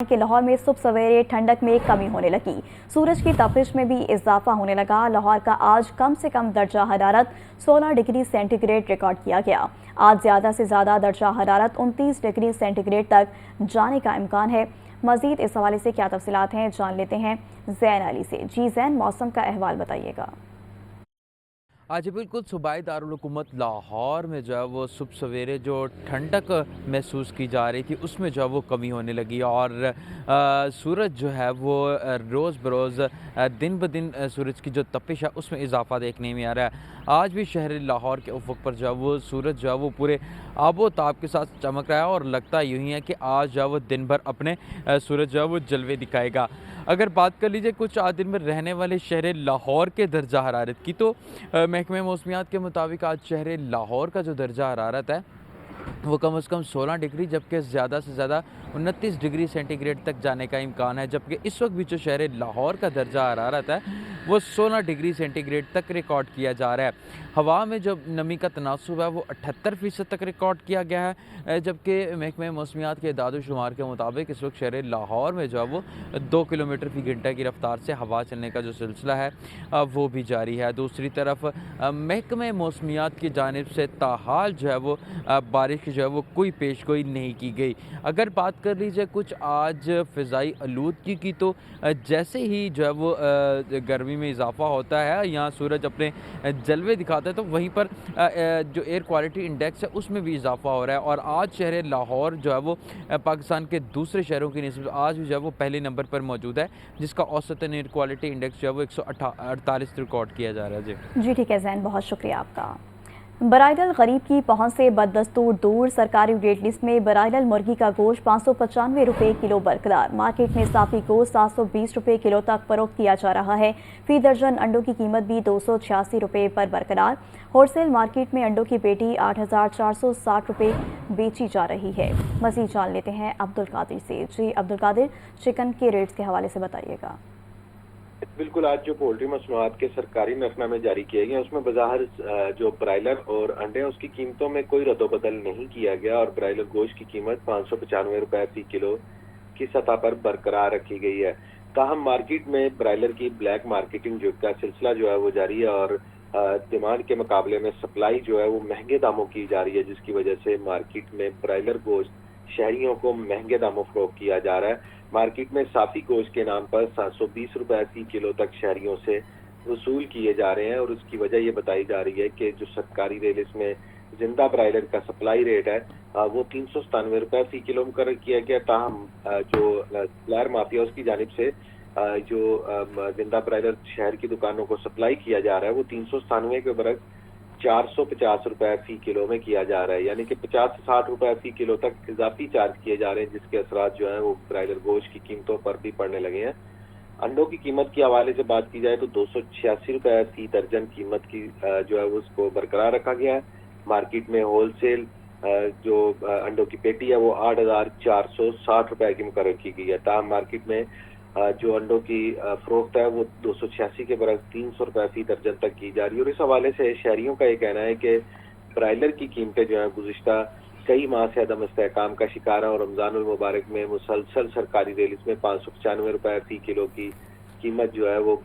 کہ لاہور میں صبح سویرے ٹھنڈک میں کمی ہونے لگی، سورج کی تپش میں بھی اضافہ ہونے لگا۔ لاہور کا آج کم سے کم درجہ حرارت 16 ڈگری سینٹی گریڈ ریکارڈ کیا گیا۔ آج زیادہ سے زیادہ درجہ حرارت 29 ڈگری سینٹی گریڈ تک جانے کا امکان ہے۔ مزید اس حوالے سے کیا تفصیلات ہیں جان لیتے ہیں زین علی سے۔ جی زین، موسم کا احوال بتائیے گا۔ آج بالکل صوبائی دارالحکومت لاہور میں جو ہے وہ صبح سویرے جو ٹھنڈک محسوس کی جا رہی تھی اس میں جو ہے وہ کمی ہونے لگی اور سورج جو ہے وہ روز بروز دن بدن سورج کی جو تپش ہے اس میں اضافہ دیکھنے میں آ رہا ہے۔ آج بھی شہر لاہور کے افق پر جو ہے وہ سورج جو ہے وہ پورے آب و تاب کے ساتھ چمک رہا ہے اور لگتا یوں ہی ہے کہ آج جو ہے وہ دن بھر اپنے سورج جو ہے وہ جلوے دکھائے گا۔ اگر بات کر لیجیے کچھ آج دن میں رہنے والے شہر لاہور کے درجہ حرارت کی تو محکمہ موسمیات کے مطابق آج شہر لاہور کا جو درجہ حرارت ہے وہ کم از کم 16 ڈگری جبکہ زیادہ سے زیادہ 29 ڈگری سینٹی گریڈ تک جانے کا امکان ہے، جبکہ اس وقت بھی جو شہر لاہور کا درجہ حرارت ہے وہ 16 ڈگری سینٹی گریڈ تک ریکارڈ کیا جا رہا ہے۔ ہوا میں جو نمی کا تناسب ہے وہ 78% تک ریکارڈ کیا گیا ہے، جبکہ محکمہ موسمیات کے اعداد و شمار کے مطابق اس وقت شہر لاہور میں جو ہے وہ 2 کلومیٹر فی گھنٹہ کی رفتار سے ہوا چلنے کا جو سلسلہ ہے وہ بھی جاری ہے۔ دوسری طرف محکمہ موسمیات کی جانب سے تاحال جو ہے وہ بارش کی جو ہے وہ کوئی پیش گوئی نہیں کی گئی۔ اگر بات کر لیجیے کچھ آج فضائی آلودگی کی تو جیسے ہی جو ہے وہ گرمی میں اضافہ ہوتا ہے، یہاں سورج اپنے جلوے دکھاتا ہے تو وہیں پر جو ایئر کوالٹی انڈیکس ہے اس میں بھی اضافہ ہو رہا ہے اور آج شہر لاہور جو ہے وہ پاکستان کے دوسرے شہروں کی نسبت آج بھی جو ہے وہ پہلے نمبر پر موجود ہے، جس کا اوسطاً ایئر کوالٹی انڈیکس جو ہے وہ 148 ریکارڈ کیا جا رہا ہے۔ جی ٹھیک ہے زین، بہت شکریہ آپ کا۔ برائڈ الغریب کی پہنچ سے بددستور دور، سرکاری ریٹ لسٹ میں برائڈ المرغی کا گوشت 595 روپے کلو برقرار۔ مارکیٹ میں صافی گوشت 720 روپے کلو تک فروخت کیا جا رہا ہے۔ فی درجن انڈوں کی قیمت بھی 286 روپے پر برقرار۔ ہول سیل مارکیٹ میں انڈوں کی پیٹی 8460 روپے بیچی جا رہی ہے۔ مزید جان لیتے ہیں عبدالقادر سے۔ جی عبدالقادر، چکن کے ریٹس کے حوالے سے بتائیے گا۔ بالکل، آج جو پولٹری مصنوعات کے سرکاری نرخ نامے جاری کیے گئے اس میں بظاہر جو برائلر اور انڈے اس کی قیمتوں میں کوئی رد و بدل نہیں کیا گیا اور برائلر گوشت کی قیمت 595 روپے فی کلو کی سطح پر برقرار رکھی گئی ہے۔ تاہم مارکیٹ میں برائلر کی بلیک مارکیٹنگ جو کا سلسلہ جو ہے وہ جاری ہے اور ڈیمانڈ کے مقابلے میں سپلائی جو ہے وہ مہنگے داموں کی جا رہی ہے، جس کی وجہ سے مارکیٹ میں برائلر گوشت شہریوں کو مہنگے داموں فروخت کیا جا رہا ہے۔ مارکیٹ میں صافی گوشت کے نام پر 720 روپے فی کلو تک شہریوں سے وصول کیے جا رہے ہیں اور اس کی وجہ یہ بتائی جا رہی ہے کہ جو سرکاری ریٹ میں زندہ برائلر کا سپلائی ریٹ ہے وہ 397 روپے فی کلو مقرر کیا گیا، تاہم جو سپلائر مافیا اس کی جانب سے جو زندہ برائلر شہر کی دکانوں کو سپلائی کیا جا رہا ہے وہ 397 کے برعکس 450 روپے فی کلو میں کیا جا رہا ہے، یعنی کہ 50 سے 60 روپے فی کلو تک اضافی چارج کیے جا رہے ہیں، جس کے اثرات جو ہیں وہ برائلر گوشت کی قیمتوں پر بھی پڑنے لگے ہیں۔ انڈوں کی قیمت کے حوالے سے بات کی جائے تو 286 روپے فی درجن قیمت کی جو ہے اس کو برقرار رکھا گیا ہے۔ مارکیٹ میں ہول سیل جو انڈوں کی پیٹی ہے وہ 8460 روپے کی مقرر کی گئی ہے، تاہم مارکیٹ میں جو انڈوں کی فروخت ہے وہ 286 کے برعکس 300 روپے فی درجن تک کی جا رہی ہے اور اس حوالے سے شہریوں کا یہ کہنا ہے کہ برائلر کی قیمتیں جو ہیں گزشتہ کئی ماہ سے عدم استحکام کا شکار ہیں اور رمضان المبارک میں مسلسل سرکاری ریٹ میں 595 روپے فی کلو کی قیمت جو ہے وہ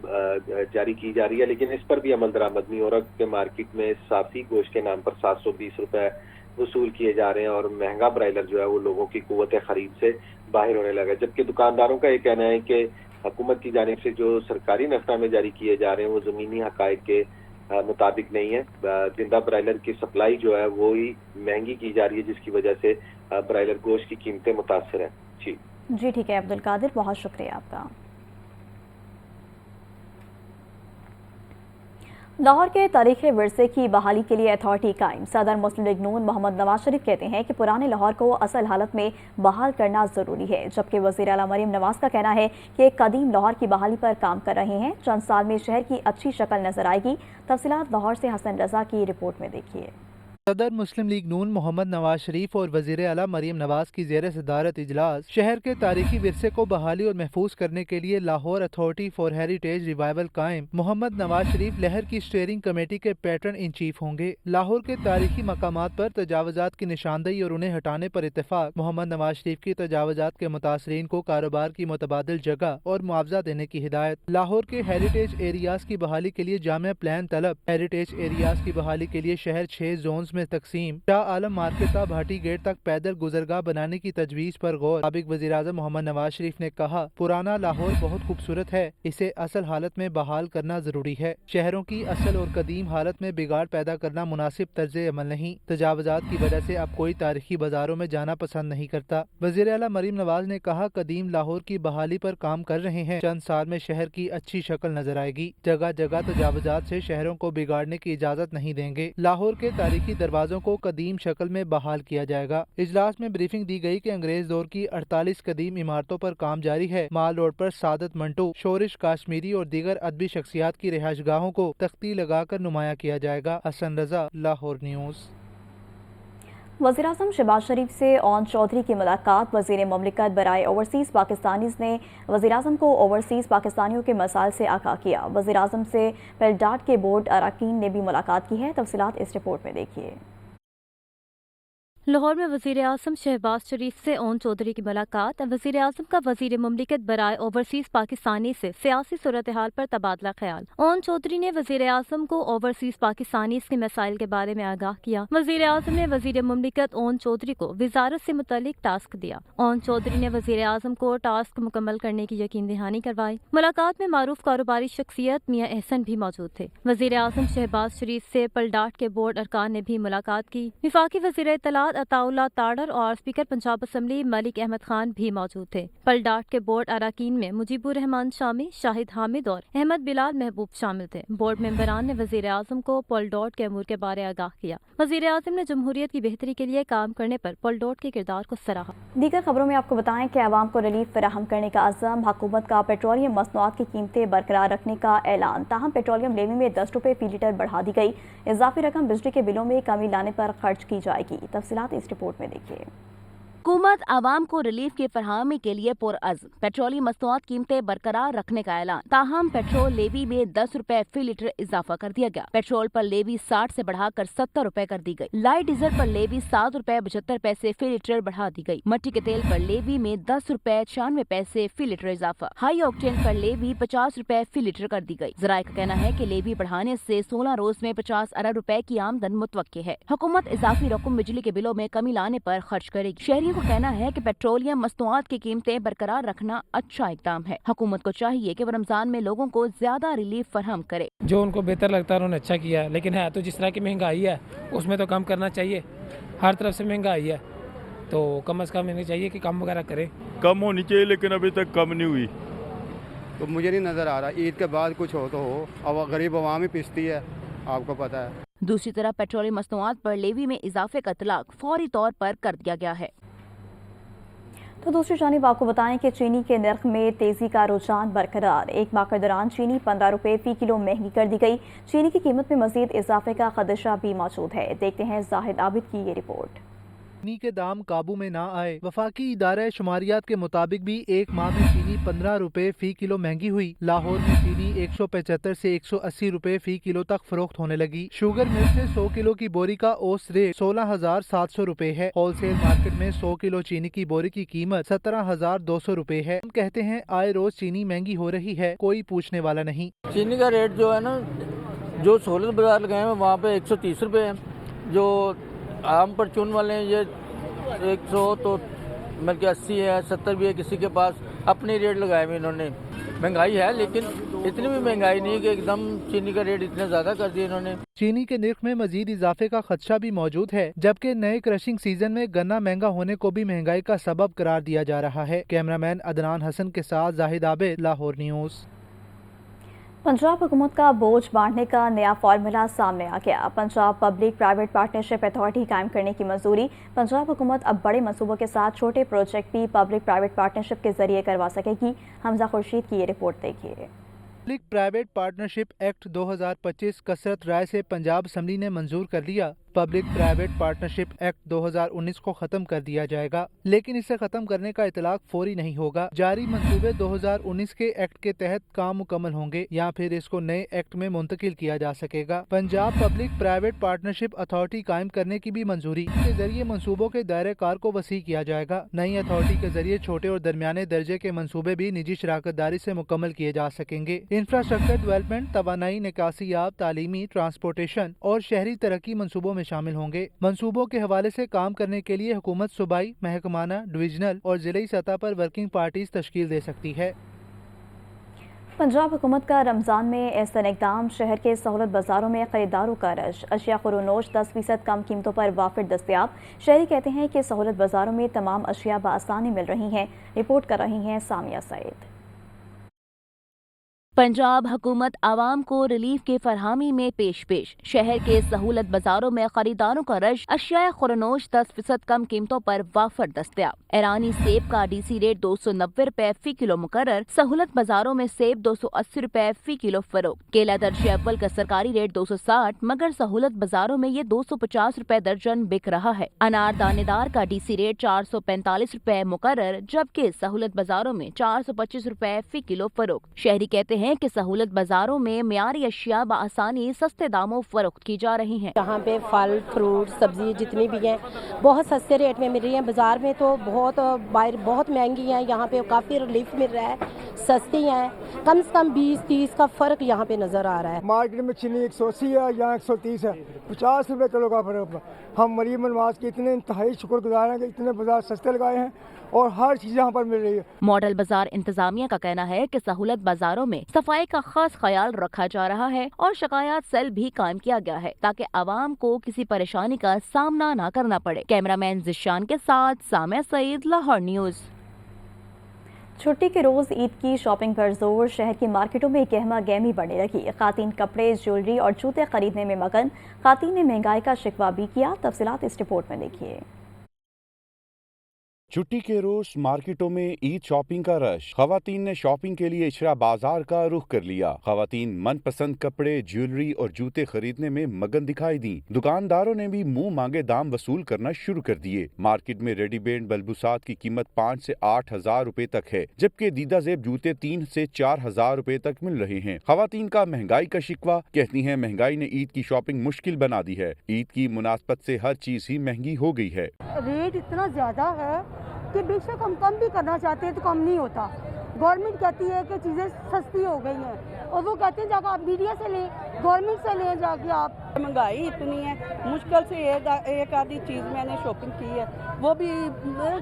جاری کی جا رہی ہے، لیکن اس پر بھی عمل درآمد نہیں ہو رہا کہ مارکیٹ میں صافی گوشت کے نام پر 720 روپے وصول کیے جا رہے ہیں اور مہنگا برائلر جو ہے وہ لوگوں کی قوت خرید سے باہر ہونے لگا، جبکہ دکانداروں کا یہ کہنا ہے کہ حکومت کی جانب سے جو سرکاری نرخ نامے جاری کیے جا رہے ہیں وہ زمینی حقائق کے مطابق نہیں ہے۔ زندہ برائلر کی سپلائی جو ہے وہی مہنگی کی جا رہی ہے، جس کی وجہ سے برائلر گوشت کی قیمتیں متاثر ہیں۔ جی ٹھیک ہے عبدالقادر، بہت شکریہ آپ کا۔ لاہور کے تاریخی ورثے کی بحالی کے لیے اتھارٹی قائم۔ صدر مسلم لیگ نون محمد نواز شریف کہتے ہیں کہ پرانے لاہور کو اصل حالت میں بحال کرنا ضروری ہے، جبکہ وزیر اعلیٰ مریم نواز کا کہنا ہے کہ قدیم لاہور کی بحالی پر کام کر رہے ہیں، چند سال میں شہر کی اچھی شکل نظر آئے گی۔ تفصیلات لاہور سے حسن رضا کی رپورٹ میں دیکھیے۔ सदर मुस्लिम लीग नून मोहम्मद नवाज शरीफ और वजीर आला मरीम नवाज की ज़ेर सदारत इजलास शहर के तारीखी विरसे को बहाली और महफूज करने के लिए Lahore authority for heritage revival कायम। मोहम्मद नवाज शरीफ लहर की स्टीयरिंग कमेटी के पैटर्न इन चीफ होंगे। लाहौर के तारीखी मकामात पर तजावजात की निशानदही और उन्हें हटाने पर इत्तेफाक। मोहम्मद नवाज शरीफ की तजावजात के मुतासरीन को कारोबार की मुतबादिल जगह और मुआवजा देने की हिदायत। लाहौर के हेरिटेज एरियाज की बहाली के लिए जामिया प्लान तलब। हेरिटेज एरियाज की बहाली के लिए शहर 6 जोन्स में तकसीम। शाह आलम मार्केट ता भाटी गेट तक पैदल गुजरगाह बनाने की तजवीज पर गौर। साबिक वज़ीर-ए-आज़म मोहम्मद नवाज शरीफ ने कहा, पुराना लाहौर बहुत खूबसूरत है, इसे असल हालत में बहाल करना जरूरी है। शहरों की असल और कदीम हालत में बिगाड़ पैदा करना मुनासिब तर्ज अमल नहीं। तजावजात की वजह से अब कोई तारीखी बाजारों में जाना पसंद नहीं करता। वज़ीर आला मरीम नवाज ने कहा, कदीम लाहौर की बहाली पर काम कर रहे हैं। चंद साल में शहर की अच्छी शक्ल नजर आएगी। जगह जगह तजावजात से शहरों को बिगाड़ने की इजाजत नहीं देंगे। लाहौर के तारीखी दरवाजों को कदीम शक्ल में बहाल किया जाएगा। इजलास में ब्रीफिंग दी गई कि अंग्रेज दौर की 48 कदीम इमारतों पर काम जारी है। माल रोड पर सादत मंटो, शोरिश काश्मीरी और दीगर अदबी शख्सियात की रिहाइशगाहों को तख्ती लगाकर नुमाया किया जाएगा। हसन रजा, लाहौर न्यूज़। वज़ीर-ए-आज़म शहबाज शरीफ से ओन चौधरी की मुलाकात। वज़ीर मुमलिकत बराए ओवरसीज़ पाकिस्तानीज़ ने वज़ीर-ए-आज़म को ओवरसीज़ पाकिस्तानियों के मसाइल से आगाह किया। वज़ीर-ए-आज़म से पेलडाट के बोर्ड अरकान ने भी मुलाकात की है। तफसीलात इस रिपोर्ट में देखिए। लाहौर में वज़ीर आज़म शहबाज शरीफ से ओन चौधरी की मुलाकात। वज़ीर आज़म का वज़ीर मुमलिकत बराए ओवरसीज़ पाकिस्तानी से सियासी सूरत हाल पर तबादला ख्याल। ओन चौधरी ने वज़ीर आज़म को ओवरसीज़ पाकिस्तानी के मसाइल के बारे में आगाह किया। वज़ीर आज़म ने वज़ीर मुमलिकत ओन चौधरी को वजारत से मुतल्लिक टास्क दिया। ओन चौधरी ने वज़ीर आज़म को टास्क मुकम्मल करने की यकीन दहानी करवाई। मुलाकात में मारूफ कारोबारी शख्सियत मियाँ एहसन भी मौजूद थे। वज़ीर आज़म शहबाज शरीफ से पलडाट के बोर्ड अरकान ने भी मुलाकात की। विफाकी वज़ीर इत्तलात अताउल्लाह ताड़र और स्पीकर पंजाब असम्बली मलिक अहमद खान भी मौजूद थे। पलडाट के बोर्ड अरकान में मुजीबुर रहमान शामी, शाहिद हामिद और अहमद बिलाल महबूब शामिल थे। बोर्ड मेंबरान ने वज़ीर आज़म को पलडोट के अमूर के बारे आगाह किया। वज़ीर आज़म ने जमहूरियत की बेहतरी के लिए काम करने पर पलडोट के किरदार को सराहा। दीगर खबरों में आपको बताएं कि आवाम को रिलीफ फराहम करने का अज़म। हुकूमत का पेट्रोलियम मसनूआत की कीमतें बरकरार रखने का ऐलान। ताहम पेट्रोलियम लेवी में 10 रुपये फी लीटर बढ़ा दी गई। इजाफी रकम बिजली के बिलों में कमी लाने पर खर्च की जाएगी। तफसीलात इस रिपोर्ट में देखिए। हुकूमत आवाम को रिलीफ की फरहमी के लिए पुरअज़्म। पेट्रोलियम मसनूआत कीमतें बरकरार रखने का ऐलान। ताहम पेट्रोल लेवी में 10 रुपए फी लीटर इजाफा कर दिया गया। पेट्रोल पर लेवी 60 से बढ़ाकर 70 रुपए कर दी गई। लाइट डीजल पर लेवी 7 रुपए 75 पैसे फी लीटर बढ़ा दी गई। मट्टी के तेल पर लेवी में 10 रुपए 96 पैसे फी लीटर इजाफा। हाई ऑक्टेन पर लेवी 50 रुपए फी लीटर कर दी गई। जराये का कहना है कि लेवी बढ़ाने से 16 रोज में 50 अरब रुपए की आमदन मुतवक्के है। हुकूमत इजाफी रकम बिजली के बिलों में कमी लाने पर खर्च करेगी। शहरियों का कहना है कि पेट्रोलियम मसनूआत की कीमतें बरकरार रखना अच्छा इकदाम है। हुकूमत को चाहिए कि वो रमजान में लोगों को ज्यादा रिलीफ फराहम करे। जो उनको बेहतर लगता है उन्होंने अच्छा किया है, लेकिन है तो जिस तरह की महंगाई है उसमें तो कम करना चाहिए। हर तरफ से महंगाई है तो कम से कम इन्हें चाहिए कि कम वगैरह करें। कम होनी चाहिए लेकिन अभी तक कम नहीं हुई। तो मुझे नहीं नजर आ रहा। ईद के बाद कुछ हो तो हो। अब गरीब अवाम ही पिसती है, आपको पता है। दूसरी तरफ पेट्रोलियम मसनूआत पर लेवी में इजाफे का इतलाक फौरी तौर पर कर दिया गया है। तो दूसरी जानिब आपको बताएं कि चीनी के नर्ख में तेजी का रुझान बरकरार। एक माह के दौरान चीनी 15 रुपये फी किलो महंगी कर दी गई। चीनी की कीमत में मजीद इजाफे का खदशा भी मौजूद है। देखते हैं जाहिद आबिद की ये रिपोर्ट। चीनी के दाम काबू में ना आए। वफाकी इदारा शुमारियात के मुताबिक भी एक माह में चीनी 15 रुपए फी किलो महंगी हुई। लाहौर में चीनी 175 से 180 रुपए फी किलो तक फरोख्त होने लगी। शुगर मिल से 100 किलो की बोरी का औसत रेट 16,700 रुपए है। होलसेल मार्केट में 100 किलो चीनी की बोरी की कीमत 17,200 रुपए है। हम कहते हैं आए रोज चीनी महंगी हो रही है, कोई पूछने वाला नहीं। चीनी का रेट जो है ना, जो सहूलत बाजार लगाए हैं वहाँ पे 130 रुपये है। जो आम परचून वाले हैं ये 100 तो बल्कि 80 है, 70 भी है किसी के पास। अपने रेट लगाए हुए इन्होंने। महंगाई है लेकिन इतनी भी महंगाई नहीं कि एकदम चीनी का रेट इतना ज़्यादा कर दिया इन्होंने। चीनी के निर्ख में मजीद इजाफे का खदशा भी मौजूद है, जबकि नए क्रशिंग सीजन में गन्ना महंगा होने को भी महंगाई का सबब करार दिया जा रहा है। कैमरामैन अदनान हसन के साथ जाहिद आबिद, लाहौर न्यूज़। पंजाब हुकूमत का बोझ बांटने का नया फार्मूला सामने आ गया। Punjab public private partnership authority कायम करने की मंजूरी। पंजाब हुकूमत अब बड़े मंसूबों के साथ छोटे प्रोजेक्ट भी पब्लिक प्राइवेट पार्टनरशिप के जरिए करवा सकेगी। हमजा खुर्शीद की ये रिपोर्ट देखिए। पब्लिक प्राइवेट पार्टनरशिप एक्ट 2025 कसरत राय से पंजाब असम्बली ने मंजूर कर लिया। पब्लिक प्राइवेट पार्टनरशिप एक्ट 2019 को खत्म कर दिया जाएगा, लेकिन इसे खत्म करने का इतलाक फौरी नहीं होगा। जारी मंसूबे 2019 के एक्ट के तहत काम मुकम्मल होंगे या फिर इसको नए एक्ट में मुंतकिल किया जा सकेगा। Punjab public private partnership authority कायम करने की भी मंजूरी के जरिए मंसूबों के दायरे कार को वसी किया जाएगा। नई अथॉरिटी के जरिए छोटे और दरमियाने दर्जे के मंसूबे भी निजी शराकतदारी से मुकम्मल किए जा सकेंगे। इंफ्रास्ट्रक्चर डेवलपमेंट, तवानाई, निकासीयाब, तालीमी, ट्रांसपोर्टेशन और शहरी तरक्की मंसूबों में शामिल होंगे। मंसूबों के हवाले से काम करने के लिए हुकूमत सूबाई, महकमाना, डिवीजनल और जिलाई सतह पर वर्किंग पार्टीज तश्कील दे सकती है। पंजाब हुकूमत का रमज़ान में एहसन इक़दाम, शहर के सहूलत बाज़ारों में खरीदारों का रश, अशिया खुरोनोश 10% कम कीमतों पर वाफिर दस्तयाब। शहरी कहते हैं कि सहूलत बाज़ारों में तमाम अशिया बआसानी मिल रही हैं। रिपोर्ट कर रही हैं सामिया सईद। पंजाब हुकूमत आवाम को रिलीफ के फरहामी में पेश। शहर के सहूलत बाजारों में खरीदारों का रश, अशिया खुरनोश 10% कम कीमतों पर वाफर दस्तयाब। ईरानी सेब का डीसी रेट 290 रुपए फी किलो मुकर्रर। सहूलत बाजारों में सेब 280 रुपए फी किलो फरोख्त। केला दर्जे अव्वल का सरकारी रेट 260, मगर सहूलत बाजारों में ये 250 रुपए दर्जन बिक रहा है। अनार दानेदार का डीसी रेट 445 रुपए मुकर्रर, जबकि सहूलत बाजारों में 425 रुपए फी किलो फरोख्त। शहरी कहते हैं कि सहूलत बाजारों में मियारी अशिया बआसानी सस्ते दामों फरोख्त की जा रही हैं। यहाँ पे फल, फ्रूट, सब्जी जितनी भी हैं बहुत सस्ते रेट में मिल रही हैं। बाजार में तो बाहर बहुत महंगी हैं, यहाँ पे काफ़ी रिलीफ मिल रहा है, सस्ती हैं। कम से कम 20-30 का फ़र्क यहाँ पे नज़र आ रहा है। मार्केट में चीनी 180 है, यहाँ 130 है, 50 रुपये किलो का फ़र्क। हम मरीम नवाज के इतने इंतहाई शुक्रगुजार हैं कि इतने बाजार सस्ते लगाए हैं और हर चीज़ यहाँ पर मिल रही है। मॉडल बाजार इंतजामिया का कहना है कि सहूलत बाजारों में सफाई का खास ख्याल रखा जा रहा है और शिकायत सेल भी कायम किया गया है ताकि आवाम को किसी परेशानी का सामना न करना पड़े। कैमरामैन जिशान के साथ सामिया सईद, लाहौर न्यूज़। छुट्टी के रोज ईद की शॉपिंग पर जोर, शहर की मार्केटों में गहमा गहमी बढ़ने लगी। खातीन कपड़े, ज्वेलरी और जूते खरीदने में मगन। खातीन ने महंगाई का शिकवा भी किया। तफसीलात इस रिपोर्ट में देखिए। छुट्टी के रोज मार्केटों में ईद शॉपिंग का रश। खवातीन ने शॉपिंग के लिए इशरा बाजार का रुख कर लिया। खवातीन मनपसंद कपड़े, ज्वेलरी और जूते खरीदने में मगन दिखाई दी। दुकानदारों ने भी मुंह मांगे दाम वसूल करना शुरू कर दिए। मार्केट में रेडीमेड बलबुसात की कीमत 5 से 8 हजार रुपए तक है, जबकि दीदा जेब जूते 3 से 4 हजार रुपए तक मिल रहे हैं। खवातीन का महंगाई का शिकवा, कहती हैं महंगाई ने ईद की शॉपिंग मुश्किल बना दी है। ईद की मुनासबत से हर चीज ही महंगी हो गई है। रेट इतना ज्यादा है कि बेशक हम कम भी करना चाहते हैं तो कम नहीं होता। गवर्नमेंट कहती है कि चीज़ें सस्ती हो गई हैं और वो कहते हैं जाकर आप मीडिया से लें, गवर्नमेंट से लें जाके आप। महंगाई इतनी है, मुश्किल से एक आधी चीज़ मैंने शॉपिंग की है, वो भी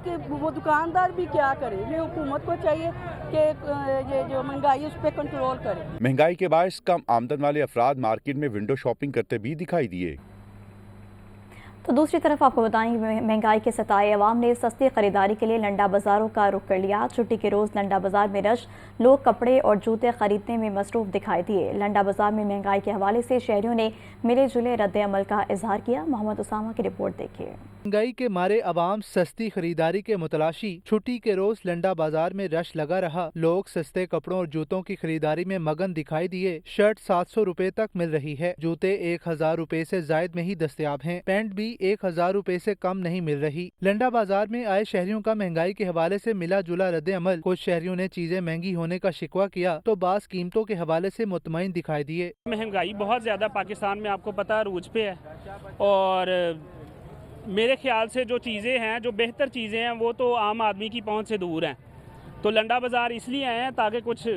कि वो दुकानदार भी क्या करे। ये हुकूमत को चाहिए कि ये जो महंगाई उस पर कंट्रोल करे। महंगाई के बायस कम आमदन वाले अफराद मार्केट में विंडो शॉपिंग करते भी दिखाई दिए। तो दूसरी तरफ आपको बताएं, महंगाई के सताए अवाम ने सस्ती खरीदारी के लिए लंडा बाजारों का रुख कर लिया। छुट्टी के रोज लंडा बाजार में रश, लोग कपड़े और जूते खरीदने में मसरूफ दिखाई दिए। लंडा बाजार में महंगाई के हवाले से शहरियों ने मिले जुले रद्द अमल का इजहार किया। मोहम्मद उसामा की रिपोर्ट देखिए। महंगाई के मारे अवाम सस्ती खरीदारी के मुतलाशी। छुट्टी के रोज लंडा बाजार में रश लगा रहा। लोग सस्ते कपड़ों और जूतों की खरीदारी में मगन दिखाई दिए। शर्ट 700 रुपए तक मिल रही है, जूते 1000 रुपए से जायद में ही दस्तयाब हैं, पैंट भी 1000 रुपए से कम नहीं मिल रही। लंडा बाजार में आए शहरियों का महंगाई के हवाले से मिला जुला रद्द अमल। कुछ शहरियों ने चीजें महंगी होने का शिकवा किया तो बास कीमतों के हवाले से मुतमईन दिखाई दिए। महंगाई बहुत ज्यादा पाकिस्तान में आपको पता है रूज पे है, और मेरे ख्याल से जो चीज़ें हैं, जो बेहतर चीज़ें हैं, वो तो आम आदमी की पहुंच से दूर हैं। तो लंडा बाज़ार इसलिए आए हैं ताकि कुछ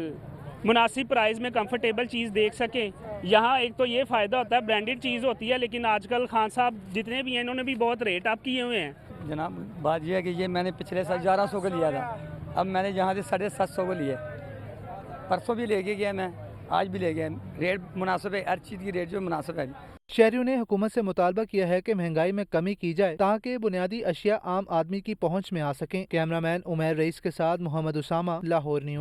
मुनासिब प्राइस में कंफर्टेबल चीज़ देख सकें। यहाँ एक तो ये फ़ायदा होता है, ब्रांडेड चीज़ होती है, लेकिन आजकल खान साहब जितने भी हैं इन्होंने भी बहुत रेट अप किए हुए हैं। जनाब बात यह है कि ये मैंने पिछले साल 1100 का लिया था, अब मैंने यहाँ से 750 को लिया। परसों भी ले के गया, मैं आज भी ले गया। रेट मुनासिब है, हर चीज़ की रेट जो मुनासिब है। शहरियों ने हुकूमत से मुतालबा किया है कि महंगाई में कमी की जाए ताकि बुनियादी अशिया आम आदमी की पहुँच में आ सकें। कैमरामैन उमैर रईस के साथ मोहम्मद उसामा, लाहौर न्यूज़।